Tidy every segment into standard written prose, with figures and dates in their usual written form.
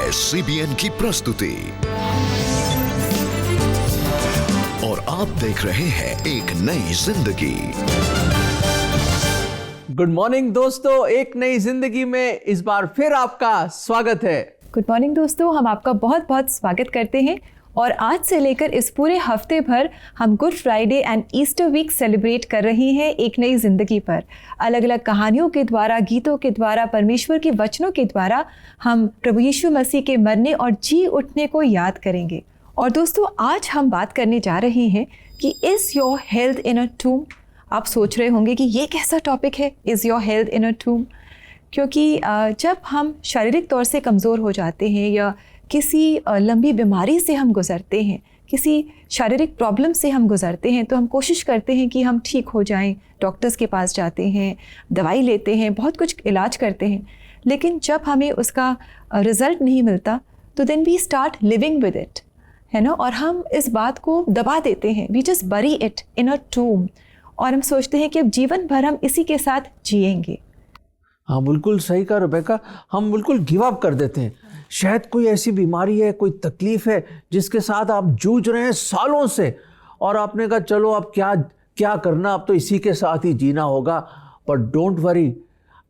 है CBN की प्रस्तुति और आप देख रहे हैं एक नई जिंदगी। गुड मॉर्निंग दोस्तों, एक नई जिंदगी में इस बार फिर आपका स्वागत है। गुड मॉर्निंग दोस्तों, हम आपका बहुत बहुत स्वागत करते हैं और आज से लेकर इस पूरे हफ्ते भर हम Good Friday and Easter week celebrate कर रहे हैं एक नई ज़िंदगी पर। अलग अलग कहानियों के द्वारा, गीतों के द्वारा, परमेश्वर के वचनों के द्वारा हम प्रभु यीशु मसीह के मरने और जी उठने को याद करेंगे। और दोस्तों, आज हम बात करने जा रहे हैं कि इज़ योर हेल्थ इन अ टूम। आप सोच रहे होंगे कि ये कैसा टॉपिक है, इज़ योर हेल्थ इन अ टूम। क्योंकि जब हम शारीरिक तौर से कमज़ोर हो जाते हैं या किसी लंबी बीमारी से हम गुज़रते हैं, किसी शारीरिक प्रॉब्लम से हम गुज़रते हैं, तो हम कोशिश करते हैं कि हम ठीक हो जाएं, डॉक्टर्स के पास जाते हैं, दवाई लेते हैं, बहुत कुछ इलाज करते हैं। लेकिन जब हमें उसका रिज़ल्ट नहीं मिलता तो then we start living with it, है ना। और हम इस बात को दबा देते हैं, वी जस्ट बरी इट इन अ टूम, और हम सोचते हैं कि अब जीवन भर हम इसी के साथ जिएंगे। हाँ, बिल्कुल सही कहा रेबेका, हम बिल्कुल गिव अप कर देते हैं। शायद कोई ऐसी बीमारी है, कोई तकलीफ है जिसके साथ आप जूझ रहे हैं सालों से, और आपने कहा चलो अब क्या करना, अब तो इसी के साथ ही जीना होगा। पर डोंट वरी,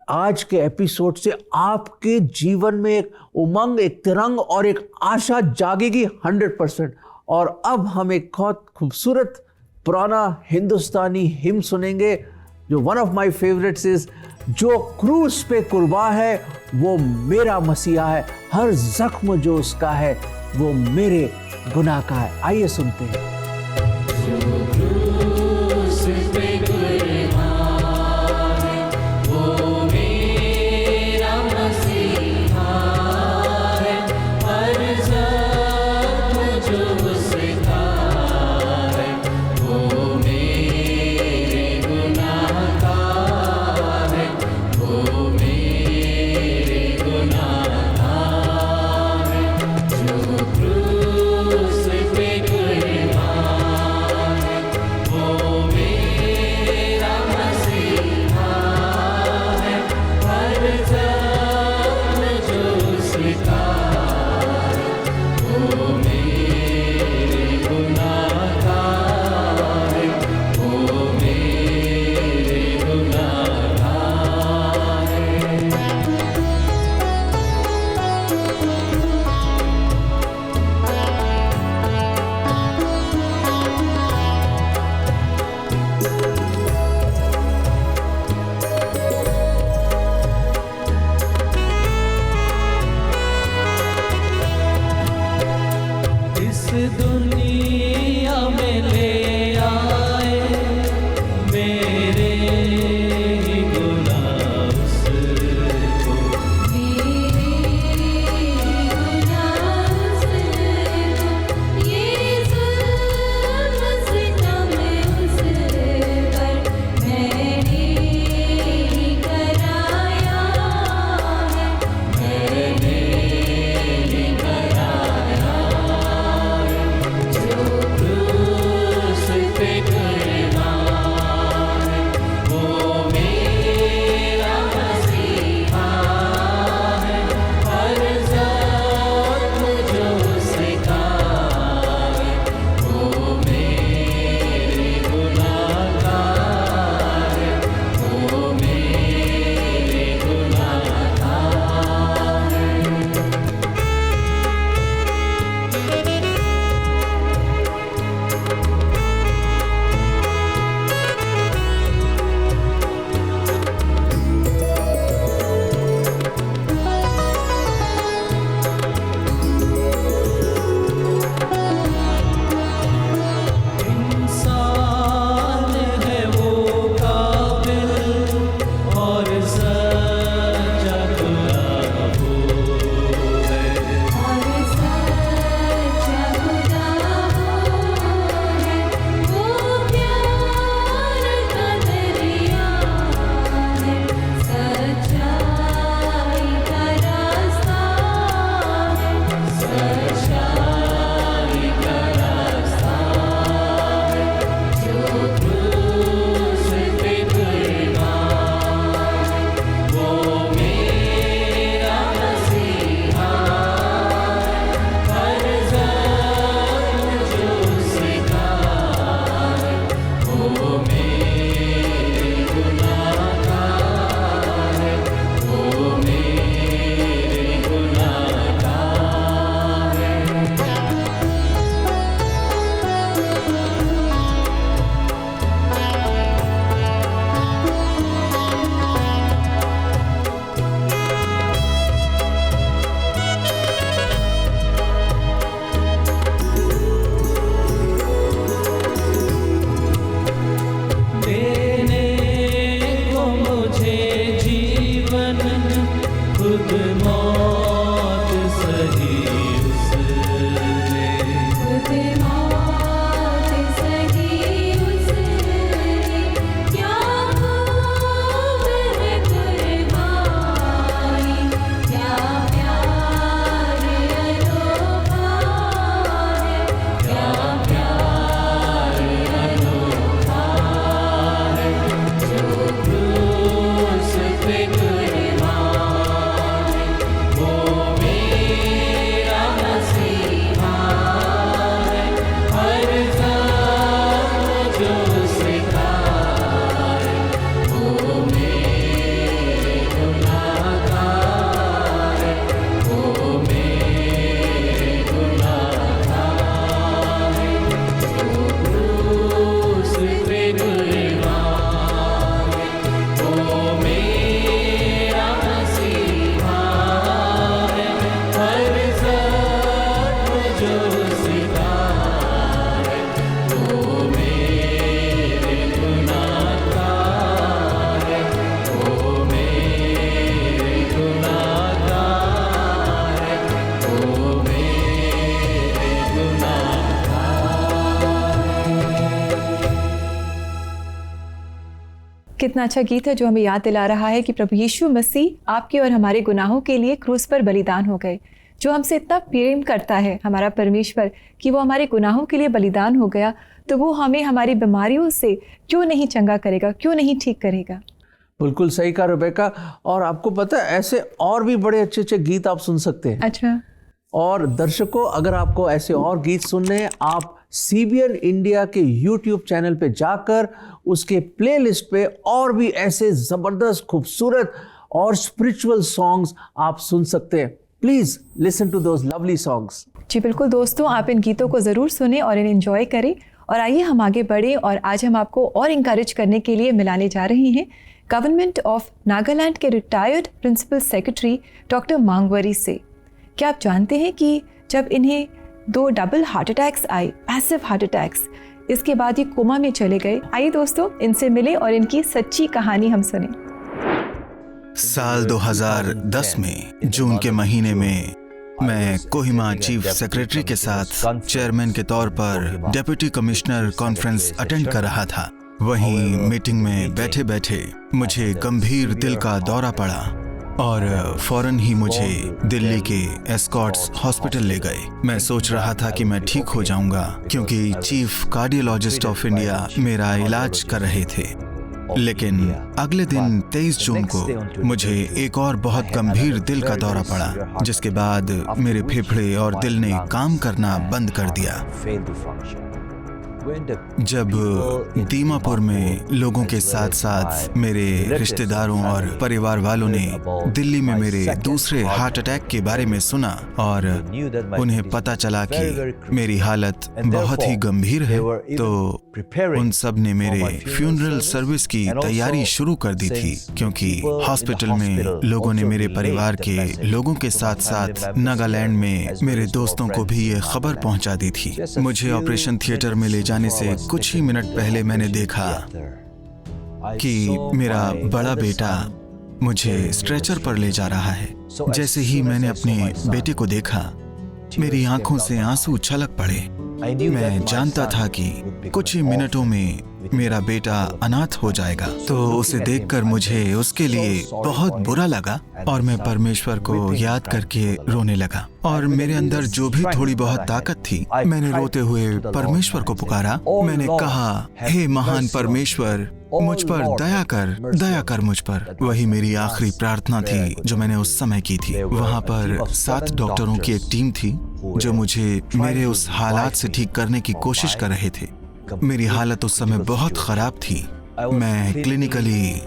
आज के एपिसोड से आपके जीवन में एक उमंग, एक तिरंग और एक आशा जागेगी 100%। और अब हम एक बहुत खूबसूरत पुराना हिंदुस्तानी हिम सुनेंगे जो one of my favourites is, जो क्रूस पे कुर्बा है वो मेरा मसीहा है, हर जख्म जो उसका है वो मेरे गुनाह का है। आइए सुनते हैं। Oh खुद मौत सही उसने, खुद मौत सही उसने, क्या खूब है कुर्बानी, क्या प्यार अनोखा है, क्या प्यार अनोखा है, जो क्रूस पे कुर्बान है, वो मेरा मसीहा है, हर जख्म जो सिखा है, वो मेरे गुनाहगार है, वो मेरे गुनाहगार है, जो क्रूस पे कुर्बान है, वो मेरा मसीहा है, हर जख्म जो सिखा है, वो मेरे गुनाहगार है, वो मेरे गुनाहगार है, वो मेरे कितना अच्छा गीत है जो हमें याद दिला रहा है कि प्रभु यीशु मसीह आपके और हमारे गुनाहों के लिए क्रूस पर बलिदान हो गए। जो हमसे इतना प्रेम करता है हमारा परमेश्वर कि वो हमारे गुनाहों के लिए बलिदान हो गया, तो वो हमें हमारी बीमारियों से क्यों नहीं चंगा करेगा, क्यों नहीं ठीक करेगा। बिल्कुल सही कहा रेबेका। और आपको पता है ऐसे और भी बड़े अच्छे अच्छे गीत आप सुन सकते हैं। अच्छा, और दर्शकों, अगर आपको ऐसे और गीत सुनने हैं, आप CBN इंडिया के YouTube चैनल पे जाकर उसके प्लेलिस्ट पे और भी ऐसे जबरदस्त, खूबसूरत और स्पिरिचुअल सॉन्ग्स आप सुन सकते हैं। Please listen to those lovely songs. जी बिल्कुल दोस्तों, आप इन गीतों को ज़रूर सुने और इन्हें एंजॉय करें। और आइए हम आगे बढ़ें और आज हम आपको और इंकरेज करने के लिए मिलाने जा रहे हैं गवर्नमेंट ऑफ नागालैंड के रिटायर्ड प्रिंसिपल सेक्रेटरी डॉक्टर मांगवरी से। क्या आप जानते हैं कि जब इन्हें 2 डबल हार्ट अटैक्स आए, पैसिव हार्ट अटैक्स, इसके बाद ये कोमा में चले गए। आइए दोस्तों इनसे मिले और इनकी सच्ची कहानी हम सुने। साल 2010 में जून के महीने में मैं कोहिमा चीफ सेक्रेटरी के साथ चेयरमैन के तौर पर डिप्टी कमिश्नर कॉन्फ्रेंस अटेंड कर रहा था। वहीं मीटिंग में बैठे बैठे मुझे गंभीर दिल का दौरा पड़ा और फौरन ही मुझे दिल्ली के एस्कॉट्स हॉस्पिटल ले गए। मैं सोच रहा था कि मैं ठीक हो जाऊंगा क्योंकि चीफ कार्डियोलॉजिस्ट ऑफ इंडिया मेरा इलाज कर रहे थे। लेकिन अगले दिन 23 जून को मुझे एक और बहुत गंभीर दिल का दौरा पड़ा, जिसके बाद मेरे फेफड़े और दिल ने काम करना बंद कर दिया। जब दीमापुर में लोगों के साथ साथ मेरे रिश्तेदारों और परिवार वालों ने दिल्ली में मेरे दूसरे हार्ट अटैक के बारे में सुना और उन्हें पता चला कि मेरी हालत बहुत ही गंभीर है, तो उन सब ने मेरे फ्यूनरल सर्विस की तैयारी शुरू कर दी थी, क्योंकि हॉस्पिटल में लोगों ने मेरे परिवार के लोगों के साथ साथ नागालैंड में मेरे दोस्तों को भी ये खबर पहुंचा दी थी। मुझे ऑपरेशन थिएटर में ले जाने से कुछ ही मिनट पहले मैंने देखा कि मेरा बड़ा बेटा मुझे स्ट्रेचर पर ले जा रहा है। जैसे ही मैंने अपने बेटे को देखा, मेरी आंखों से आंसू छलक पड़े। मैं जानता था कि कुछ ही मिनटों में मेरा बेटा अनाथ हो जाएगा, तो उसे देखकर मुझे उसके लिए बहुत बुरा लगा और मैं परमेश्वर को याद करके रोने लगा। और मेरे अंदर जो भी थोड़ी बहुत ताकत थी, मैंने रोते हुए परमेश्वर को पुकारा। मैंने कहा, हे महान परमेश्वर, मुझ पर दया कर मुझ पर। वही मेरी आखिरी प्रार्थना थी जो मैंने उस समय की थी। वहाँ पर 7 डॉक्टरों की एक टीम थी जो मुझे मेरे उस हालात से ठीक करने की कोशिश कर रहे थे। मेरी हालत उस समय बहुत खराब थी, मैं क्लिनिकली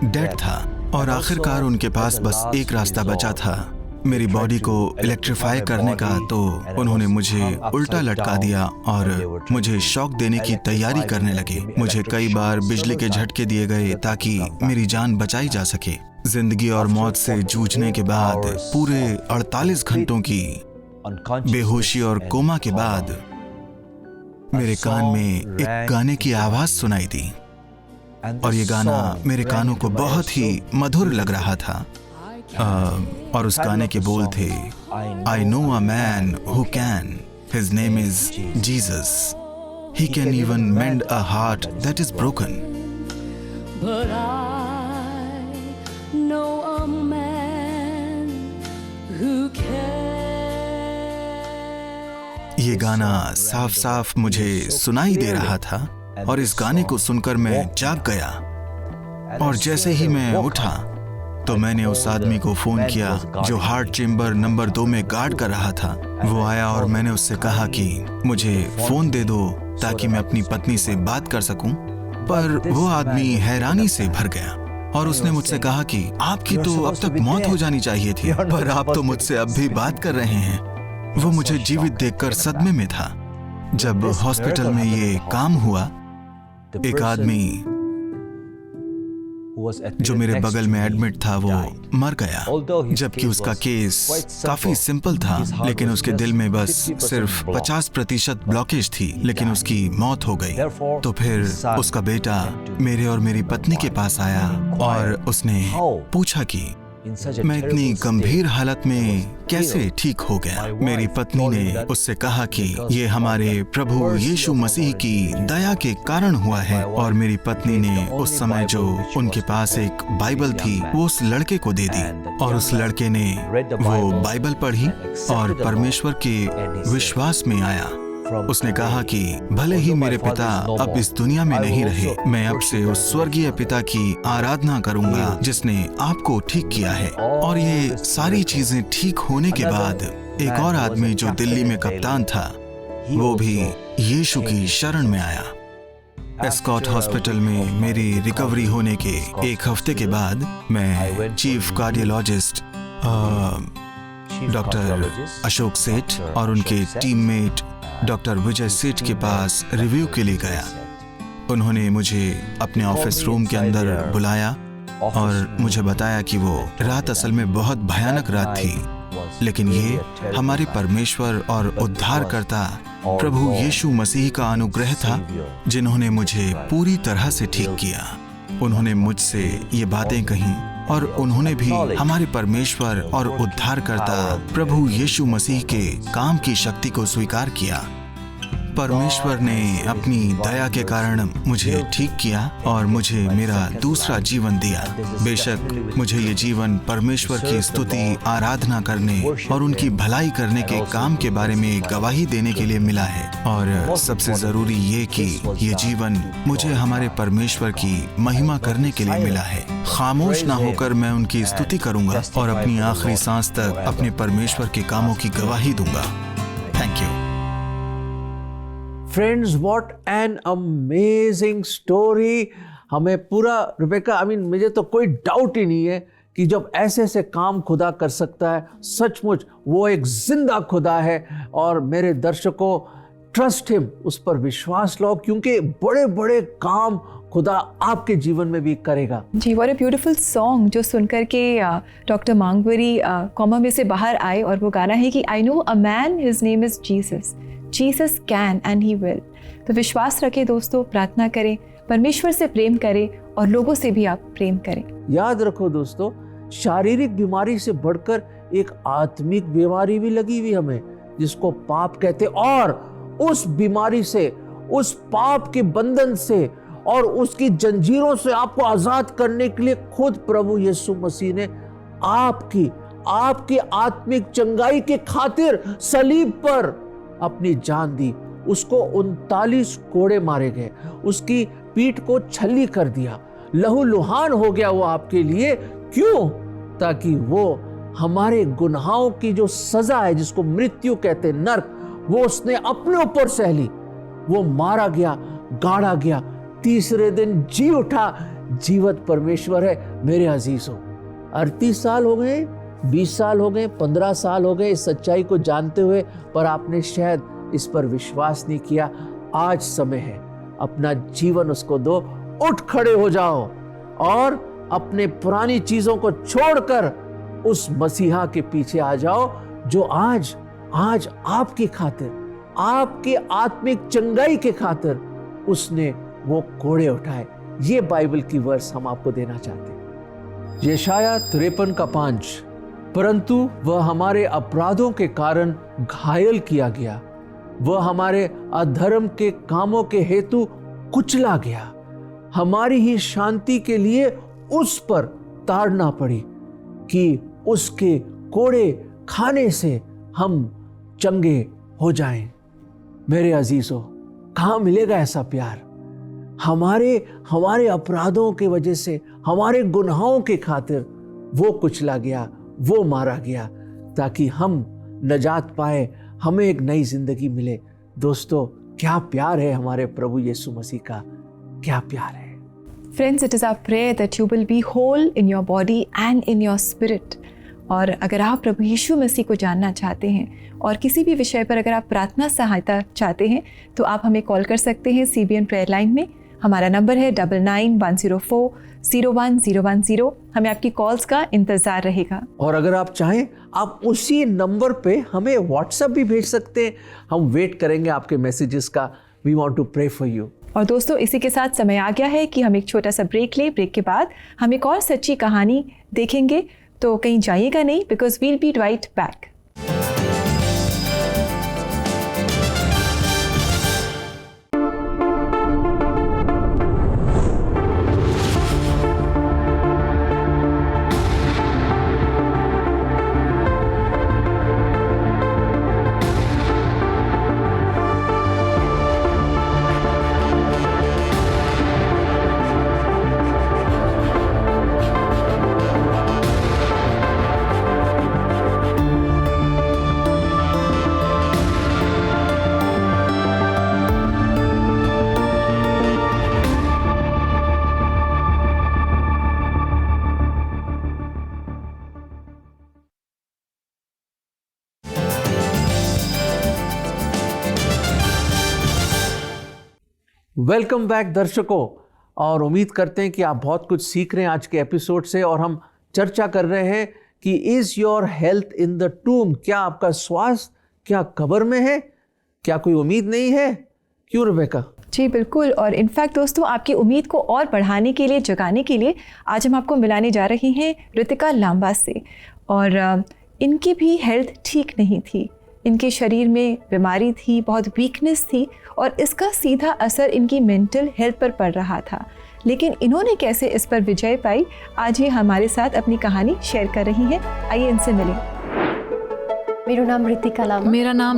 डेड था और आखिरकार उनके पास बस एक रास्ता बचा था मेरी बॉडी को इलेक्ट्रीफाई करने का। तो उन्होंने मुझे उल्टा लटका दिया और मुझे शॉक देने की तैयारी करने लगे। मुझे कई बार बिजली के झटके दिए गए ताकि मेरी जान बचाई जा सके। जिंदगी और मौत से जूझने के बाद पूरे 48 घंटों की बेहोशी और कोमा के बाद मेरे कान में एक गाने की आवाज सुनाई दी और ये गाना मेरे कानों को बहुत ही मधुर लग रहा था। और उस गाने के बोल थे, I know a man who can, his name is Jesus, he can even mend a heart that is broken. But I know a man who can. ये गाना साफ साफ मुझे सुनाई दे रहा था और इस गाने को सुनकर मैं जाग गया। और जैसे ही मैं उठा तो मैंने उस आदमी को फोन किया जो हार्ट चेम्बर नंबर 2 में गार्ड कर रहा था। वो आया और मैंने उससे कहा कि मुझे फोन दे दो ताकि मैं अपनी पत्नी से बात कर सकूं। पर वो आदमी हैरानी से भर गया और उसने मुझसे कहा कि आपकी तो अब तक मौत हो जानी चाहिए थी, पर आप तो मुझसे अब भी बात कर रहे हैं। वो मुझे जीवित देखकर सदमे में था। जब हॉस्पिटल में ये काम हुआ, एक आदमी जो मेरे बगल में एडमिट था वो मर गया, जबकि उसका केस काफी सिंपल था, लेकिन उसके दिल में बस सिर्फ 50% ब्लॉकेज थी, लेकिन उसकी मौत हो गई। तो फिर उसका बेटा मेरे और मेरी पत्नी के पास आया और उसने पूछा कि मैं इतनी गंभीर हालत में कैसे ठीक हो गया। मेरी पत्नी ने उससे कहा कि ये हमारे प्रभु यीशु मसीह की दया के कारण हुआ है। और मेरी पत्नी ने उस समय जो उनके पास एक बाइबल थी वो उस लड़के को दे दी और उस लड़के ने वो बाइबल पढ़ी और परमेश्वर के विश्वास में आया। उसने कहा कि भले ही मेरे पिता अब इस दुनिया में नहीं रहे, मैं अब से उस स्वर्गीय पिता की आराधना करूंगा जिसने आपको ठीक किया है। और ये सारी चीजें ठीक होने के बाद एक और आदमी जो दिल्ली में कप्तान था, वो भी यीशु की शरण में आया। एस्कॉट हॉस्पिटल में मेरी रिकवरी होने के 1 हफ्ते के बाद मैं चीफ कार्डियोलॉजिस्ट डॉक्टर अशोक सेठ और उनके टीममेट डॉक्टर विजय सेठ के पास रिव्यू के लिए गया। उन्होंने मुझे अपने ऑफिस रूम के अंदर बुलाया और मुझे बताया कि वो रात असल में बहुत भयानक रात थी, लेकिन ये हमारे परमेश्वर और उद्धारकर्ता प्रभु यीशु मसीह का अनुग्रह था जिन्होंने मुझे पूरी तरह से ठीक किया। उन्होंने मुझसे ये बातें कहीं और उन्होंने भी हमारे परमेश्वर और उद्धारकर्ता प्रभु यीशु मसीह के काम की शक्ति को स्वीकार किया। परमेश्वर ने अपनी दया के कारण मुझे ठीक किया और मुझे मेरा दूसरा जीवन दिया। बेशक मुझे ये जीवन परमेश्वर की स्तुति, आराधना करने और उनकी भलाई करने के काम के बारे में गवाही देने के लिए मिला है। और सबसे जरूरी ये कि ये जीवन मुझे हमारे परमेश्वर की महिमा करने के लिए मिला है। खामोश ना होकर मैं उनकी स्तुति करूंगा और अपनी आखिरी सांस तक अपने परमेश्वर के कामों की गवाही दूंगा। Thank you. Friends, what an amazing story. हमें पूरा रुबेका, मुझे तो कोई डाउट ही नहीं है कि जब ऐसे ऐसे काम खुदा कर सकता है, सचमुच वो एक जिंदा खुदा है। और मेरे दर्शकों, ट्रस्ट हिम, उस पर विश्वास लो, क्योंकि बड़े बड़े काम खुदा आपके जीवन में भी करेगा। जी, व्हाट अ ब्यूटीफुल सॉन्ग जो सुनकर के डॉक्टर मांगवरी कॉमा में से बाहर आए, और वो गाना है कि I know a man, his name is Jesus, Jesus can and he will. तो विश्वास रखें दोस्तों, प्रार्थना करें, परमेश्वर से प्रेम करें और लोगों से भी आप प्रेम करें। याद रखो दोस्तों, शारीरिक बीमारी से बढ़कर एक आत्मिक बीमारी भी लगी हुई हमें, जिसको पाप कहते। और उस बीमारी से, उस पाप के बंधन से और उसकी जंजीरों से आपको आजाद करने के लिए खुद प्रभु यीशु मसीह ने आपकी आत्मिक चंगाई के खातिर सलीब पर अपनी जान दी। उसको 39 कोड़े मारे गए, उसकी पीठ को छल्ली कर दिया, लहूलुहान हो गया वो आपके लिए। क्यों? ताकि वो हमारे गुनाहों की जो सजा है, जिसको मृत्यु कहते हैं, नर्क, वो उसने अपने ऊपर सह ली। वो मारा गया, गाड़ा गया, तीसरे दिन जी उठा। जीवत परमेश्वर है मेरे अजीजों। 38 साल हो गए, 20 साल हो गए, 15 साल हो गए इस सच्चाई को जानते हुए, पर आपने शायद इस पर विश्वास नहीं किया। आज समय है, अपना जीवन उसको दो, उठ खड़े हो जाओ और अपने पुरानी चीजों को छोड़कर उस मसीहा के पीछे आ जाओ, जो आज आपकी खातिर, आपके आत्मिक चंगाई के खातिर उसने वो कोड़े उठाए। ये बाइबल की वर्स हम आपको देना चाहते हैं। यशाया 53:5, परंतु वह हमारे अपराधों के कारण घायल किया गया, वह हमारे अधर्म के कामों के हेतु कुचला गया, हमारी ही शांति के लिए उस पर ताड़ना पड़ी कि उसके कोड़े खाने से हम चंगे हो जाएं। मेरे अजीजों, कहाँ मिलेगा ऐसा प्यार? हमारे अपराधों की वजह से, हमारे गुनाहों के खातिर वो कुचला गया, वो मारा गया, ताकि हम नजात पाए, हमें एक नई जिंदगी मिले। दोस्तों, क्या प्यार है हमारे प्रभु यीशु मसीह का, क्या प्यार है। Friends, it is our prayer that you will be whole in your body and in your spirit. और अगर आप प्रभु यीशु मसीह को जानना चाहते हैं और किसी भी विषय पर अगर आप प्रार्थना सहायता चाहते हैं तो आप हमें कॉल कर सकते हैं CBN प्रेयर लाइन में। हमारा नंबर है 9910401010। हमें आपकी कॉल्स का इंतज़ार रहेगा। और अगर आप चाहें आप उसी नंबर पे हमें व्हाट्सएप भी भेज सकते हैं। हम वेट करेंगे आपके मैसेजेस का। We want to pray for you. और दोस्तों, इसी के साथ समय आ गया है कि हम एक छोटा सा ब्रेक लें। ब्रेक के बाद हम एक और सच्ची कहानी देखेंगे, तो कहीं जाइएगा नहीं, because we'll be right back. Welcome back दर्शकों, और उम्मीद करते हैं कि आप बहुत कुछ सीख रहे हैं आज के एपिसोड से। और हम चर्चा कर रहे हैं कि is your health in the टूम, क्या आपका स्वास्थ्य क्या कब्र में है? क्या कोई उम्मीद नहीं है? क्यों रेबेका? जी बिल्कुल। और इनफैक्ट दोस्तों, आपकी उम्मीद को और बढ़ाने के लिए, जगाने के लिए आज हम आपको मिलाने जा रही हैं ऋतिका लांबा से। और इनकी भी हेल्थ ठीक नहीं थी, इनके शरीर में बीमारी थी, बहुत वीकनेस थी, और इसका सीधा असर इनकी मेंटल हेल्थ पर पड़ रहा था। लेकिन इन्होंने कैसे इस पर विजय पाई, आज ये हमारे साथ अपनी कहानी शेयर कर रही हैं। आइए इनसे मिलें। मेरा नाम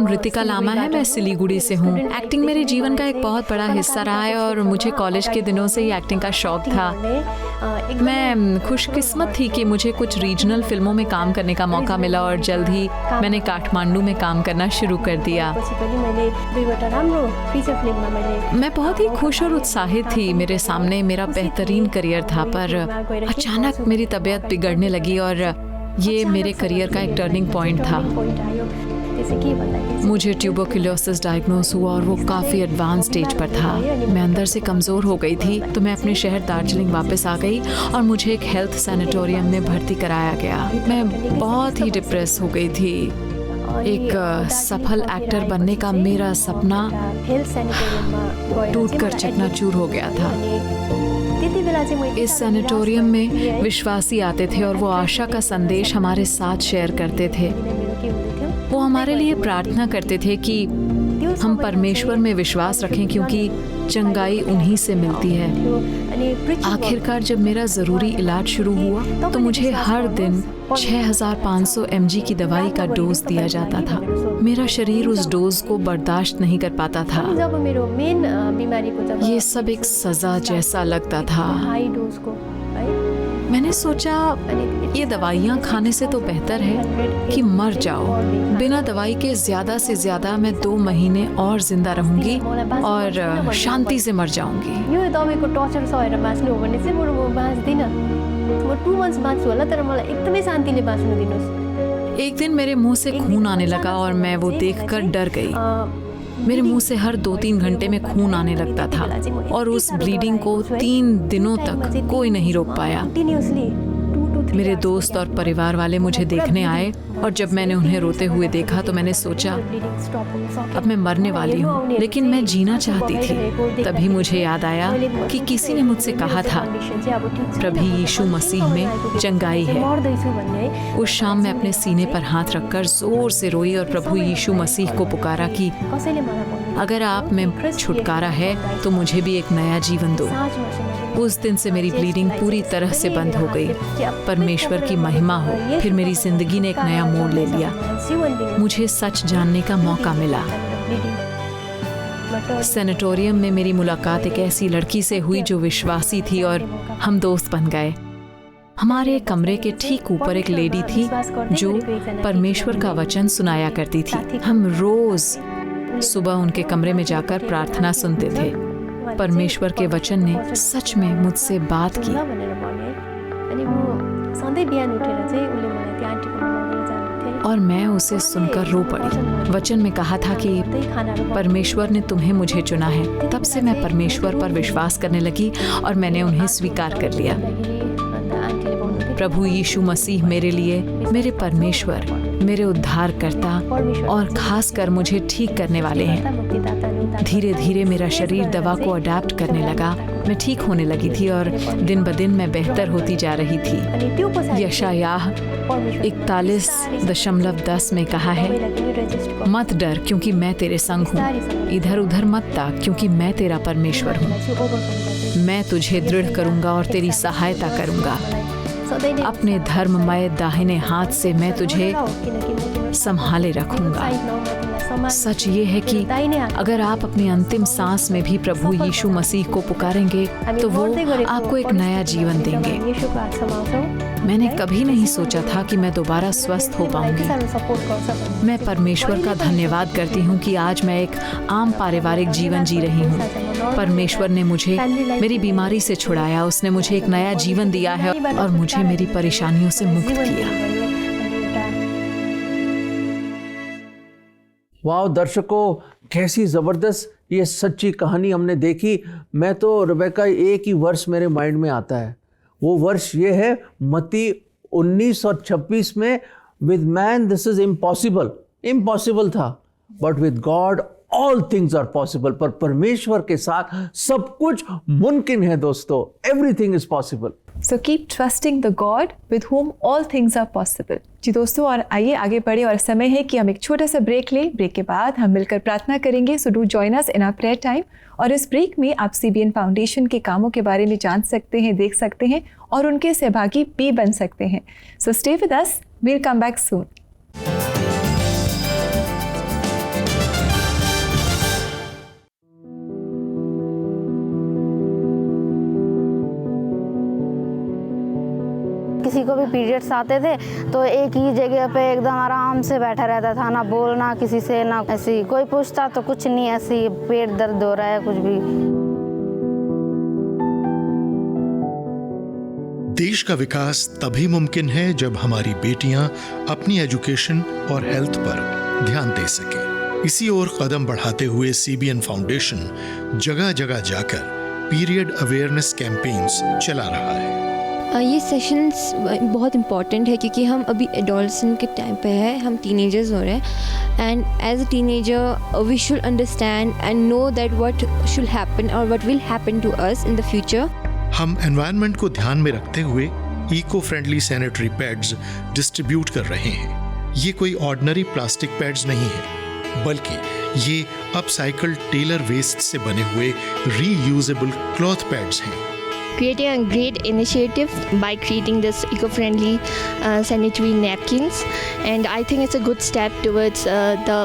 ऋतिका लामा है। मैं सिलीगुड़ी से हूँ। एक्टिंग मेरे जीवन का एक बहुत बड़ा हिस्सा रहा है और मुझे कॉलेज के दिनों से ही एक्टिंग का शौक था। मैं खुशकिस्मत थी कि मुझे कुछ रीजनल फिल्मों में काम करने का मौका मिला और जल्द ही मैंने काठमांडू में काम करना शुरू कर दिया। मैं बहुत ही खुश और उत्साहित थी। मेरे सामने मेरा बेहतरीन करियर था, पर अचानक मेरी तबीयत बिगड़ने लगी और ये मेरे करियर का एक टर्निंग पॉइंट था। मुझे ट्यूबरकुलोसिस डायग्नोस हुआ और वो काफ़ी एडवांस स्टेज पर था। मैं अंदर से कमज़ोर हो गई थी, तो मैं अपने शहर दार्जिलिंग वापस आ गई और मुझे एक हेल्थ सैनिटोरियम में भर्ती कराया गया। मैं बहुत ही डिप्रेस हो गई थी। एक सफल एक्टर बनने का मेरा सपना टूटकर चकनाचूर हो गया था। इस सैनिटोरियम में विश्वासी आते थे और वो आशा का संदेश हमारे साथ शेयर करते थे। वो हमारे लिए प्रार्थना करते थे कि हम परमेश्वर में विश्वास रखें, क्योंकि चंगाई उन्हीं से मिलती है। आखिरकार जब मेरा ज़रूरी इलाज शुरू हुआ तो मुझे हर दिन 6500 mg की दवाई का डोज दिया जाता था। मेरा शरीर उस डोज को बर्दाश्त नहीं कर पाता था। ये सब एक सज़ा जैसा लगता था। मैंने सोचा ये दवाइयाँ खाने से तो बेहतर है कि मर जाओ। बिना दवाई के ज़्यादा से ज़्यादा मैं 2 महीने और जिंदा रहूंगी और शांति से मर जाऊंगी। एक दिन मेरे मुंह से खून आने लगा और मैं वो देखकर डर गई। मेरे मुंह से हर 2-3 घंटे में खून आने लगता था और उस ब्लीडिंग को 3 दिनों तक कोई नहीं रोक पाया। मेरे दोस्त और परिवार वाले मुझे देखने आए और जब मैंने उन्हें रोते हुए देखा तो मैंने सोचा अब मैं मरने वाली हूँ, लेकिन मैं जीना चाहती थी। तभी मुझे याद आया कि किसी ने मुझसे कहा था प्रभु यीशु मसीह में चंगाई है। उस शाम मैं अपने सीने पर हाथ रखकर जोर से रोई और प्रभु यीशु मसीह को पुकारा कि अगर आप में छुटकारा है तो मुझे भी एक नया जीवन दो। उस दिन से मेरी ब्लीडिंग पूरी तरह से बंद हो गई। परमेश्वर की महिमा हो। फिर मेरी जिंदगी ने एक नया मोड़ ले लिया। मुझे सच जानने का मौका मिला। सैनिटोरियम में मेरी मुलाकात एक ऐसी लड़की से हुई जो विश्वासी थी और हम दोस्त बन गए। हमारे कमरे के ठीक ऊपर एक लेडी थी जो परमेश्वर का वचन सुनाया करती थी। हम रोज सुबह उनके कमरे में जाकर प्रार्थना सुनते थे। परमेश्वर के वचन ने सच में मुझसे बात की। और मैं उसे सुनकर रो पड़ी। वचन में कहा था कि परमेश्वर ने तुम्हें मुझे चुना है। तब से मैं परमेश्वर पर विश्वास करने लगी और मैंने उन्हें स्वीकार कर लिया। प्रभु यीशु मसीह मेरे लिए, मेरे परमेश्वर, मेरे उद्धारकर्ता और खासकर मुझे ठीक करने वाले हैं। धीरे धीरे मेरा शरीर दवा को अडैप्ट करने लगा। मैं ठीक होने लगी थी और दिन ब दिन मैं बेहतर होती जा रही थी। यशायाह 41:10 में कहा है, मत डर क्योंकि मैं तेरे संग हूँ, इधर उधर मत ताक क्योंकि मैं तेरा परमेश्वर हूँ। मैं तुझे दृढ़ करूँगा और तेरी सहायता करूँगा। अपने धर्ममय दाहिने हाथ से मैं तुझे संभाले रखूंगा। सच ये है कि अगर आप अपनी अंतिम सांस में भी प्रभु यीशु मसीह को पुकारेंगे तो वो आपको एक नया जीवन देंगे। मैंने कभी नहीं सोचा था कि मैं दोबारा स्वस्थ हो पाऊंगी। मैं परमेश्वर का धन्यवाद करती हूँ कि आज मैं एक आम पारिवारिक जीवन जी रही हूँ। परमेश्वर ने मुझे मेरी बीमारी से छुड़ाया। उसने मुझे एक नया जीवन दिया है और मुझे मेरी परेशानियों से मुक्त किया। वाह दर्शकों, कैसी ज़बरदस्त ये सच्ची कहानी हमने देखी। मैं तो रेबेका एक ही वर्ष मेरे माइंड में आता है। वो वर्ष ये है मत्ती 19:26 में, with man this is impossible. Impossible था, but with God all things are possible. पर परमेश्वर के साथ सब कुछ मुमकिन है दोस्तों। Everything is possible. So keep trusting the God with whom all things are possible. जी दोस्तों, और आइए आगे बढ़े और समय है कि हम एक छोटा सा ब्रेक लें। ब्रेक के बाद हम मिलकर प्रार्थना करेंगे। So do join us in our prayer time. और इस ब्रेक में आप CBN फाउंडेशन के कामों के बारे में जान सकते हैं, देख सकते हैं और उनके सहभागी भी बन सकते हैं। So stay with us, we'll come back soon. किसी को भी पीरियड्स आते थे तो एक ही जगह पे एकदम आराम से बैठा रहता था, ना बोलना किसी से, ना ऐसी कोई पूछता तो कुछ नहीं, ऐसी पेट दर्द हो रहा है कुछ भी। देश का विकास तभी मुमकिन है जब हमारी बेटियां अपनी एजुकेशन और हेल्थ पर ध्यान दे सकें। इसी ओर कदम बढ़ाते हुए CBN फाउंडेशन जगह जगह जाकर पीरियड अवेयरनेस कैंपेन्स चला रहा है। ये सेशंस बहुत इम्पॉर्टेंट है क्योंकि हम अभी एडोलसेंट के टाइम पे है, हम टीनेजर्स हो रहे हैं। And as a teenager we should understand and know that what should happen और what will happen to us in the future. हम एनवायरनमेंट को ध्यान में रखते हुए eco friendly sanitary pads distribute कर रहे हैं। ये कोई ऑर्डिनरी प्लास्टिक पैड्स नहीं है, बल्कि ये अपसाइकल्ड टेलर वेस्ट से बने हुए रीयूजेबल क्लॉथ पैड्स हैं। Creating a great initiative by creating this eco-friendly sanitary napkins, and I think it's a good step towards the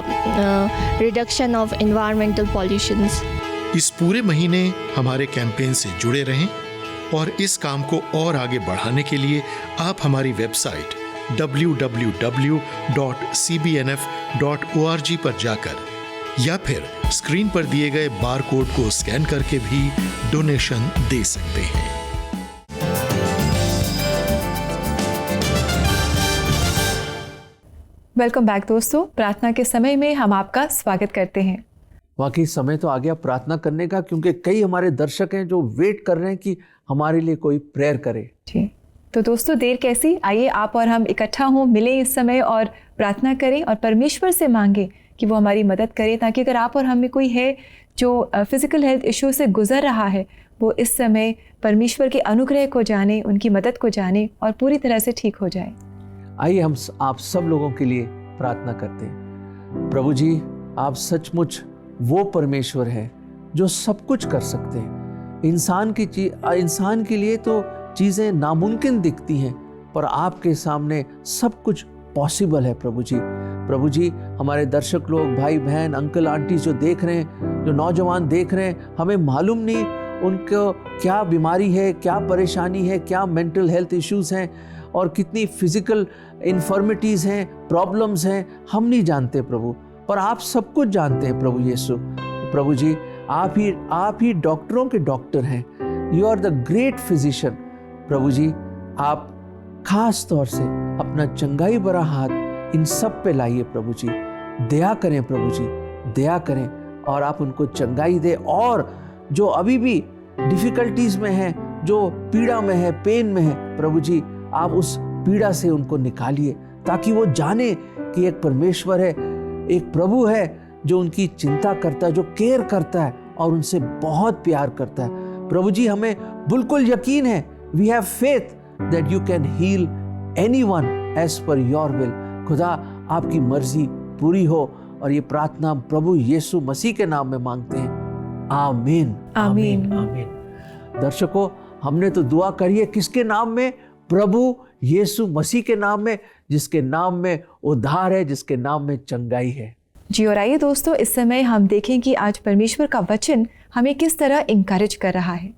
reduction of environmental pollutions. इस पूरे महीने हमारे कैंपेन से जुड़े रहें और इस काम को और आगे बढ़ाने के लिए आप हमारी वेबसाइट www.cbnf.org पर जाकर या फिर स्क्रीन पर दिए गए बार कोड को स्कैन करके भी डोनेशन दे सकते हैं। वेलकम बैक दोस्तों। प्रार्थना के समय में हम आपका स्वागत करते हैं। वाकई समय तो आ गया प्रार्थना करने का, क्योंकि कई हमारे दर्शक हैं जो वेट कर रहे हैं कि हमारे लिए कोई प्रेयर करे। जी, तो दोस्तों देर कैसी, आइए आप और हम इकट्ठा हों, मिलें इस समय और प्रार्थना करें और परमेश्वर से मांगें कि वो हमारी मदद करे, ताकि अगर आप और हम में कोई है जो फिज़िकल हेल्थ इशू से गुजर रहा है, वो इस समय परमेश्वर के अनुग्रह को जाने, उनकी मदद को जाने और पूरी तरह से ठीक हो जाए। आइए हम आप सब लोगों के लिए प्रार्थना करते हैं। प्रभु जी, आप सचमुच वो परमेश्वर हैं जो सब कुछ कर सकते हैं। इंसान के लिए तो चीज़ें नामुमकिन दिखती हैं, पर आपके सामने सब कुछ पॉसिबल है। प्रभु जी, हमारे दर्शक लोग, भाई बहन, अंकल आंटी जो देख रहे हैं, जो नौजवान देख रहे हैं, हमें मालूम नहीं उनको क्या बीमारी है, क्या परेशानी है, क्या मेंटल हेल्थ इश्यूज़ हैं और कितनी फिजिकल इन्फर्मिटीज़ हैं, प्रॉब्लम्स हैं, हम नहीं जानते प्रभु, पर आप सब कुछ जानते हैं प्रभु यीशु। प्रभु जी, आप ही डॉक्टरों के डॉक्टर हैं। You are the great physician. प्रभु जी, आप खास तौर से अपना चंगाई भरा हाथ इन सब पे लाइए प्रभु जी। दया करें प्रभु जी, दया करें और आप उनको चंगाई दे, और जो अभी भी डिफ़िकल्टीज़ में हैं, जो पीड़ा में है, पेन में है, प्रभु जी आप उस पीड़ा से उनको निकालिए, ताकि वो जाने कि एक परमेश्वर है, एक प्रभु है जो उनकी चिंता करता है, जो केयर करता है और उनसे बहुत प्यार करता है। प्रभु जी, हमें बिल्कुल यकीन है, we have faith that you can heal anyone as per your will. खुदा, आपकी मर्जी पूरी हो, और ये प्रार्थना प्रभु यीशु मसीह के नाम में मांगते हैं। आमीन, आमीन, आमीन। दर्शकों, हमने तो दुआ करी है किसके नाम में? प्रभु यीशु मसीह के नाम में, जिसके नाम में उद्धार है, जिसके नाम में चंगाई है। जी, और आइए दोस्तों, इस समय हम देखें कि आज परमेश्वर का वचन हमें किस तरह इंकरेज कर रहा है।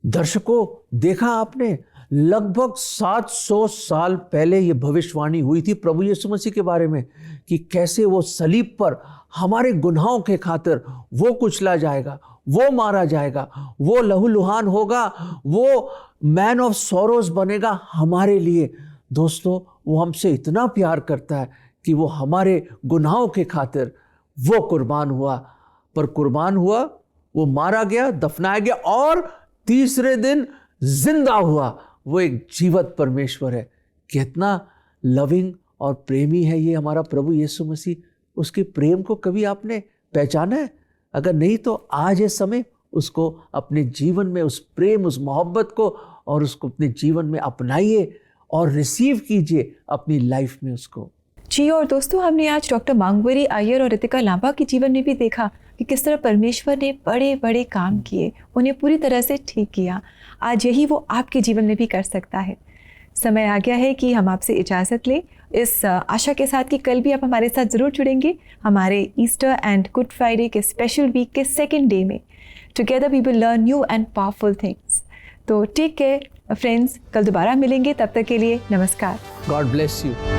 दर्शकों, देखा आपने, लगभग 700 साल पहले ये भविष्यवाणी हुई थी प्रभु यीशु मसीह के बारे में कि कैसे वो सलीब पर हमारे गुनाहों के खातिर वो कुचला जाएगा, वो मारा जाएगा, वो लहूलुहान होगा, वो मैन ऑफ सॉरोज बनेगा हमारे लिए। दोस्तों, वो हमसे इतना प्यार करता है कि वो हमारे गुनाहों के खातिर वो कुर्बान हुआ, पर कुर्बान हुआ, वो मारा गया, दफनाया गया और तीसरे दिन जिंदा हुआ। वो एक जीवित परमेश्वर है। कितना लविंग और प्रेमी है ये हमारा प्रभु यीशु मसीह। उसके प्रेम को कभी आपने पहचाना है? अगर नहीं तो आज ये समय उसको अपने जीवन में, उस प्रेम, उस मोहब्बत को, और उसको अपने जीवन में अपनाइए और रिसीव कीजिए अपनी लाइफ में उसको। जी, और दोस्तों, हमने आज डॉक्टर मांगवरी अय्यर और रितिका लांबा के जीवन में भी देखा कि किस तरह परमेश्वर ने बड़े बड़े काम किए, उन्हें पूरी तरह से ठीक किया। आज यही वो आपके जीवन में भी कर सकता है। समय आ गया है कि हम आपसे इजाज़त लें, इस आशा के साथ कि कल भी आप हमारे साथ ज़रूर जुड़ेंगे हमारे ईस्टर एंड गुड फ्राइडे के स्पेशल वीक के सेकेंड डे में। Together we will learn new and powerful things. तो टेक केयर फ्रेंड्स, कल दोबारा मिलेंगे, तब तक के लिए नमस्कार। God bless you.